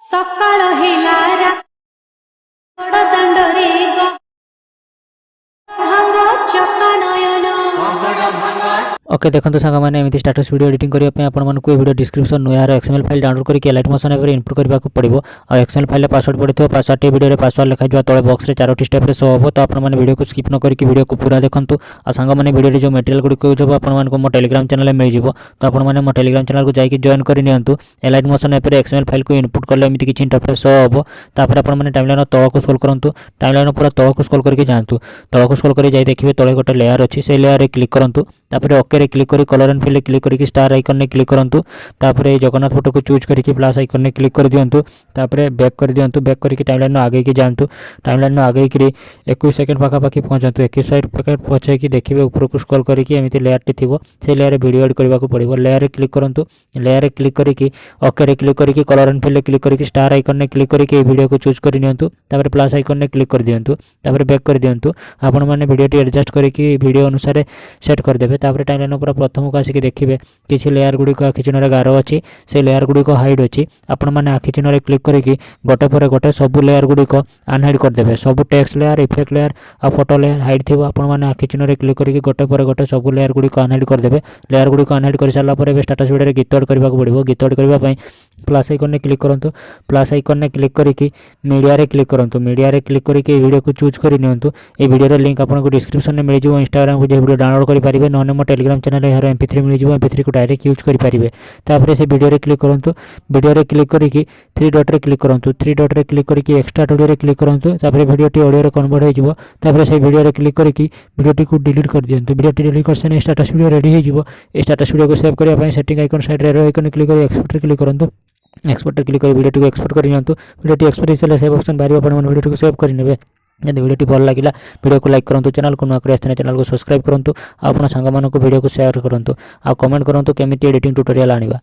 ସକାଳ ହେଲା ଦାଣ୍ଡରେ ଭାଙ୍ଗ ଚକା ନୟନ। ओके देखो सांग मैंने एमती स्टाटस वीडियो एडिटिंग करने आपको वीडियो डिस्क्रिप्शन यार एक्सएमएल फाइल डाउनलोड करके एलाइट मोशन एप इनपुट करने को पड़ो। और एक्सएमएल फाइल पासवर्ड पड़े पासवर्ड टी वीडियो पासवर्ड लिखा तले बॉक्स में 4टी स्टेप शो हम। तो आपने वीडियो को स्किप न करके वीडियो को पूरा देखूँ। और सांग मैंने वीडियो जो मटेरियल गुड़िक यूज हो मो टेलीग्राम चैनल मिल जाए। तो आपने मो टेलीग्राम चैनल को जाकर जॉइन कर नियंतु। Alight Motion app XML file को इनपुट कले एमती किसी इंटरफेस शो हम। तापर आपने टाइमलाइन तल को स्क्रॉल करूँ। टाइमलाइन पूरा तल को स्क्रॉल करके जातु। तल को स्क्रॉल कर देखिए तले गोटे लेयर अच्छी से लेयर क्लिक करूँ। तापर ओके रे क्लिक कर कलर एंड फिल क्लिक करके स्टार आइकन ने क्लिक करूँ। तापर जगन्नाथ फोटो को चूज करके प्लस आइकन ने क्लिक कर दिंतु। तापर बैक कर दिंतु। बैक करके टाइमलाइन आगे की जातु। टाइमलाइन आगे कि 21 सेकंड पाखापाखि पहुँचतु। 21 सेकंड पहुँचे कि देखिए ऊपर को स्क्रॉल करके एमती लेयर थी से लेयर वीडियो एड करने को पड़ो। लेयर क्लिक करूँ। लेयर क्लिक करके ओके रे क्लिक करके कलर एंड फिल क्लिक करके स्टार आइकन ने क्लिक करके वीडियो को चूज कर नियंतु। तापर प्लस आइकन ने क्लिक कर दिंतु। तापर बैक कर दिंतु। आपण मैंने वीडियो एडजस्ट करके वीडियो अनुसार सेट करदे। तापर टाइमलाइन पूरा प्रथम को आसिक देखिए किसी लेयर गुड़िक आखि चिन्ह गार अच्छी से लेयर गुड़िक हाइड अच्छी। आपण मैंने आखि चिन्ह क्लिक करके गोटे पर गोटे सब लेयर गुड़िक अनहाइड करदे। सब टेक्स्ट लेयर इफेक्ट लेयर और फोटो लेयर हाइड थी। आपण मैंने आखि चिन्ह क्लिक करके गोटे पर गोटे सब लेयर गुड़िक अनहाइड करदे। लेयर गुड़िक अनहाइड कर सारा पर स्टाटस वीडियो गीत एड करने को पड़ो। गीत एड करने प्लस आइकन ने क्लिक करूँ। प्लस आइकन ने क्लिक करके मीडिया रे क्लिक करूँ। मीडिया रे क्लिक करके वीडियो को चूज कर नियंतु। ये वीडियो लिंक आपको डिस्क्रिप्शन में मिल जाए। इंस्टाग्राम को जो वीडियो डाउनलोड करेंगे ना मो टेलीग्राम चैनल यार MP3 मिल जाए। MP3 को डायरेक्ट यूज करेंगे। तापर से वीडियो रे क्लिक करूँ। वीडियो रे क्लिक करके 3 डॉट रे क्लिक करूँ। 3 डॉट रे क्लिक करके एक्सट्रा ऑडियो रे क्लिक करूँ। तापर वीडियो टी ऑडियो रे कन्वर्ट हो। तापर से वीडियो रे क्लिक करके वीडियो को डिलीट कर दियंतु। वीडियो डिलीट कर से स्टाटस वीडियो रेडी हो। स्टाटस वीडियो को सेव करने सेटिंग आइकन साइड रे आइकन क्लिक कर एक्सपोर्ट रे क्लिक करूँ। एक्सपोर्ट क्लिक कर वीडियो को एक्सपोर्ट कर नियंतु। वीडियो एक्सपोर्ट हो सेव ऑप्शन बाहर अपन वीडियो को सेव कर नेबे। यदि वीडियो भल लगा वीडियो को लाइक करूँ। चैनल को नया चैनल को सब्सक्राइब करूँ। आप सांग वीडियो को शेयर करूँ। आ कमेंट करूँ केमी एडिटिंग ट्यूटोरियल आनिबा।